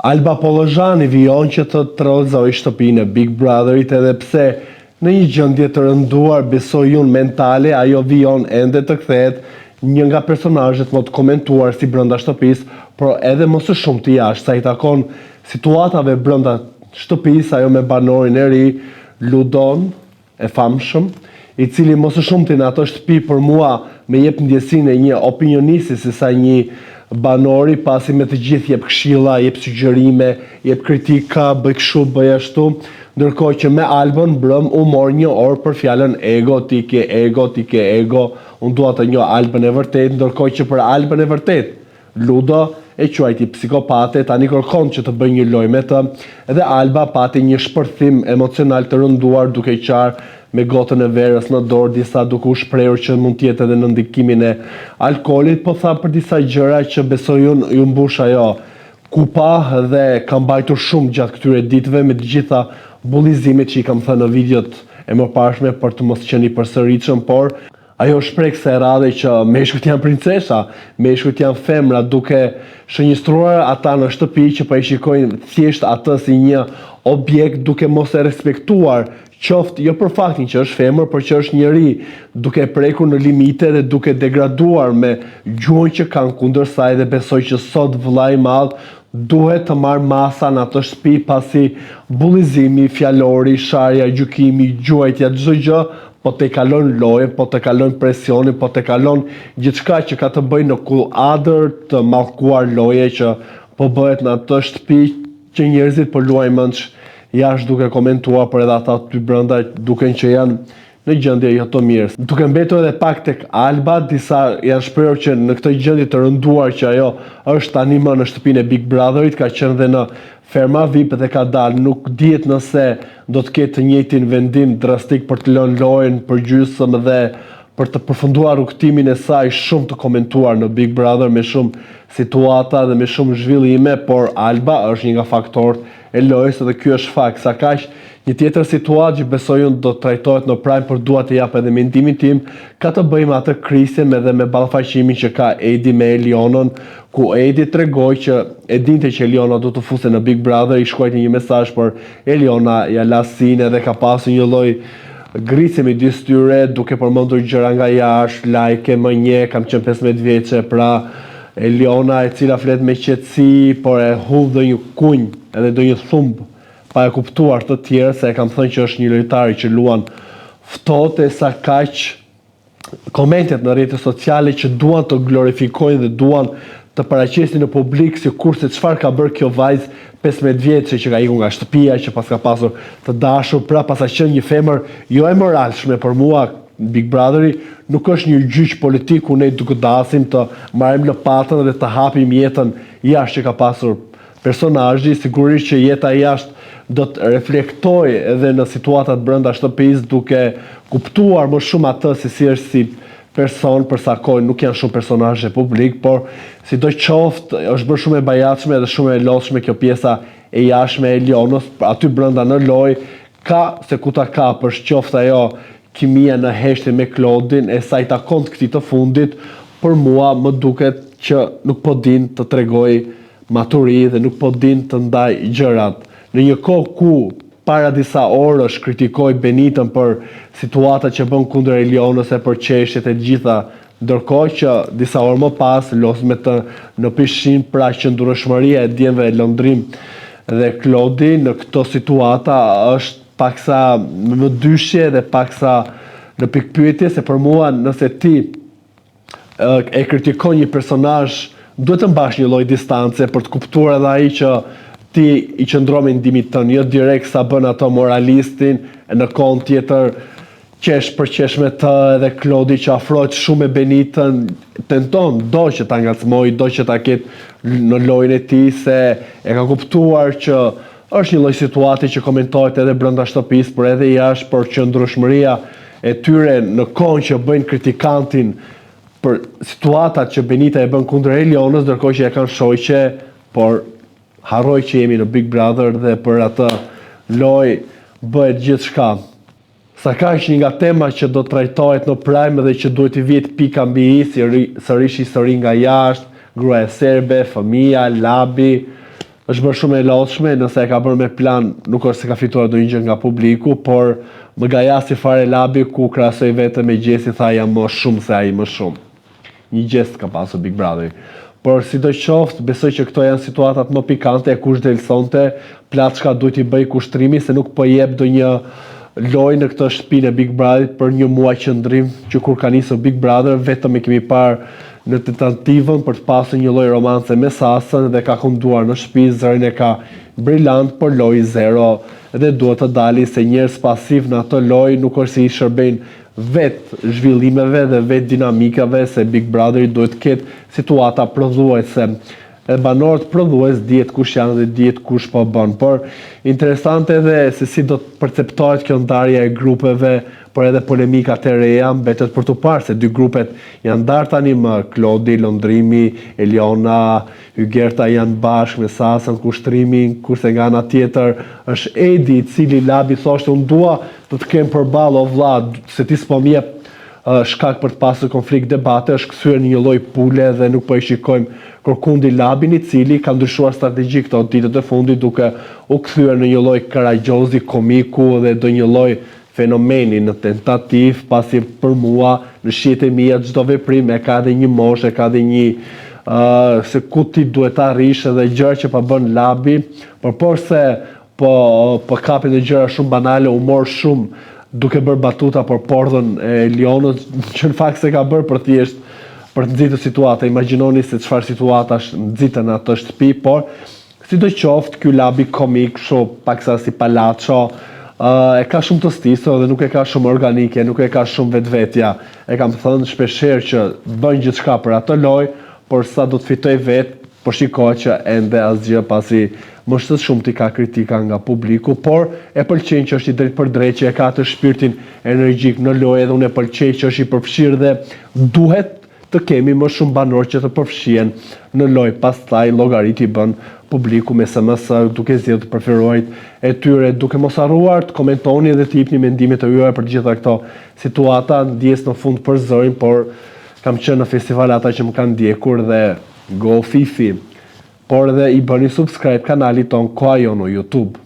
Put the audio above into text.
Alba Pollozhani vijon që të trollzoj shtëpinë e Big Brotherit edhe pse në një gjendje të rënduar besoj unë mentale, ajo vijon ende të kthehet një nga personazhet më të komentuar si brenda shtëpisë, por edhe më së shumti jashtë sa i takon situatave brenda shtëpisë, ajo me banorin e ri, Ludon, e famshëm, i cili më së shumti në ato shtëpi për mua me jep ndjesinë e një opinionisti se sa një banori, pasi me të gjithë jep këshilla, jep sugjerime, jep kritika, bëj kështu, bëj ashtu, ndërkohë që me Albën brëm u mor një orë për fjalën ego, ti ke ego, unë dua të njoh Albën e vërtet, ndërkohë që për Albën e vërtet, Ludo e quajti psikopate, tani kërkon që të bëj një lojë me të, edhe Alba pati një shpërthim emocional të rënduar duke qarë me gotën e verës në dorë, disa duke u shprehur që mund të jetë edhe në ndikimin e alkoolit, po tha për disa gjëra që besoj unë ju mbush ajo kupa dhe kam mbajtur shumë gjatë këtyre ditëve me të gjitha bullizimit që i kam thënë në videot e mëparshme për të mos qenë i përsëritshëm, por ajo shpreh se radhë që meshkujt janë princesha, meshkujt janë femra, duke shënjestruar ata në shtëpi që po e shikojnë thjesht atë si një objekt, duke mos e respektuar, qoftë jo për faktin që është femër, por që është njeri, duke prekur në limite dhe duke degraduar me gjuhën që kanë kundër saj, dhe besoj që sot vëllai i madh duhet të marrë masa në atë shtëpi pasi bullizimi, fjalori, sharja, gjykimi, gjuajtja, çdo gjë po të kalon lojën, po të kalon presionin, po të kalon gjithçka që ka të bëjë në kuadër të mallkuar loje që po bëhet në atë shtëpi që njerëzit po luajnë mendsh jashtë duke komentuar, por edhe ata aty brenda duken që janë në gjendje jo të mirë. Duke mbetur edhe pak tek Alba, disa janë shprehur që në këtë gjendje të rënduar që ajo është tani më në shtëpinë e Big Brotherit, ka qenë dhe në ferma VIP dhe ka dalë, nuk dihet nëse do të ketë të njëjtin vendim drastik për të lënë lojën përgjysmë dhe për të përfunduar rrugtimin e saj shumë të komentuar në Big Brother me shumë situata dhe me shumë zhvillime, por Alba është një nga faktorët e lojës dhe ky është fakt. Sa kaq një tjetër situatë që besoj unë do të trajtohet në Prime, por dua të jap edhe mendimin tim, ka të bëjë me atë krisjen edhe me ballafaqësimin që ka Edi me Elionën, ku Edi tregoi që e dinte që Eliona do të fusë në Big Brother, i shkruajti një mesazh por Eliona ja la sinë dhe ka pasur një lloj grisje me dy styre, duke përmendur gjëra nga jashtë, like, më një, kam qenë 15 vjeçe, pra Eliona e cila flet me qetësi, por e hudh do një kunj edhe do një thumb, pa e kuptuar të tjerë, se e kam thënë që është një lojtari që luan ftohtë, sa kaq komentet në rrjetet sociale që duan të glorifikojnë dhe duan të paraqesin në publik si kurse çfarë ka bërë kjo vajzë 15 vjeçe që ka ikur nga shtëpia, që pas ka pasur të dashur, pra pas ka qenë një femër jo e moralshme. Për mua Big Brotheri nuk është një gjyq politik ku ne duke dasim të marrim lopatën dhe të hapim jetën jashtë që ka pasur personazhi. Sigurisht që jeta jashtë do të reflektojë edhe në situatat brenda shtëpisë, duke kuptuar më shumë atë se si është si person, për sa kohë nuk janë shumë personazhe publik, por sidoqoftë është bërë shumë e bajatshme dhe shumë e lodhshme kjo pjesa e jashtme e Elionës, aty brenda në lojë ka se ku ta ka, për qoftë ajo kimia në heshtje me Klodin e sa i takon këtij të fundit, për mua më duket që nuk po din të tregoj maturi dhe nuk po din të ndaj gjërat. Në një kohë ku para disa orësh kritikoi Benitën për situatat që bën kundër Elionës e për qeshjet e gjitha, ndërkohë që disa orë më pas los me të në pishin, pra qëndrueshmëria e djemve e Londrim dhe Klodi në këto situata është paksa më dyshje dhe paksa në pikpyetje, se për mua nëse ti e kritikon një personazh, duhet të mbash një lloj distance për të kuptuar edhe ai që ti i qëndron me ndimin tënd, jo direkt sa bën ato moralistin, e në kohën tjetër qesh për qesh me të, edhe Klodi që afrohet shumë me Benitën, tenton, do që ta ngacmoj, do që ta ketë në lojën e tij, se e ka kuptuar që është një lloj situati që komentohet edhe brenda shtëpisë, por edhe jashtë, por qëndrueshmëria e tyre në kohën që bëjnë kritikantin për situatat që Benita e bën kundër Elionës, ndërkohë që e kanë shoqe, por harroj që jemi në Big Brother dhe për atë lojë bëhet gjithçka. Sa kaq një nga temat që do të trajtohet në Prime dhe që duhet i vjet pika mbi i, sërish histori nga jashtë, gruaja serbe, fëmia, labi, është bërë shumë e lodhshme, nëse e ka bërë me plan, nuk është se ka fituar ndonjë gjë nga publiku, por më gajasi fare Labi ku krahasoi vetëm me Gjesin, tha jam më shumë se ai më shumë. Një gjest ka pasur Big Brother. Por sidoqoftë, besoj që këto janë situatat më pikante e kush delsonte, Plaçka duhet i bëj kushtrimi se nuk po jep ndonjë lojë në këtë shtëpinë e Big Brotherit për një muaj qëndrim që kur ka nisur Big Brother, vetëm e kemi parë në tentativën për të pasur një lloj romance me Sasën dhe ka hunduar në shtëpi, zërin e ka brillant, por lojë zero dhe duhet të dali se njerëz pasiv në atë lojë nuk është se i shërbejnë vetë zhvillimeve dhe vetë dinamikave, se Big Brotheri duhet ketë situata prodhuese. E banorët prodhues dihet kush janë dhe dihet kush po bën. Por interesante edhe se si do të perceptohet kjo ndarje e grupeve, por edhe polemikat e reja mbetet për të parë se dy grupet janë ndarë tani më Klodi, Londrimi, Eliona, Hygerta janë bashkë me Sasën, kushtrimin, kurse nga ana tjetër është Edi i cili Labi thoshte unë dua të kem përballë o vlla, se ti s'po më jep shkak për të pasur konflikt debate, është kthyer në një lloj pule dhe nuk po e shikojmë Korkundi Labin i cili ka ndryshuar strategji këto ditët e fundit duke u kthyer në një lloj karagjozi komiku dhe do një lloj fenomeni në tentativ, pasi për mua në shihet e mia çdo veprim e ka edhe një moshë, ka edhe një se ku ti duhet ta arrish edhe gjëra që pa bën Labi, por se po kapin dhe gjëra shumë banale, humor shumë duke bërë batuta për pordhën e Lionës, që në fakt se ka bërë për thjesht për të nxitur situata. Imagjinoni se çfarë situatash nxitën në atë shtëpi, por sidoqoftë ky Labi komik, paksa si Palaço, e ka shumë të stisur dhe nuk e ka shumë organike, nuk e ka shumë vetvetja. E kam thënë shpeshherë që bën gjithçka për atë lojë, por sa do të fitoj vetë, po shikohet që ende asgjë, pasi më shumë t'i ka kritika nga publiku, por e pëlqen që është i drejt për drejt, që e ka atë shpirtin energjik në lojë, dhe unë e pëlqej që është i përfshirë dhe duhet të kemi më shumë banor që të përfshihen në lojë. Pastaj llogariti bën publiku me SMS duke zgjedhur preferuarit e tyre, duke mos harruar të komentoni dhe të jepni mendimet e juaja për gjitha këto situata. Ndjes në fund për zërin, por kam qenë në festival ata që më kanë ndjekur dhe go Fifi. Por edhe i bëni subscribe kanalit ton Koha Jo në YouTube.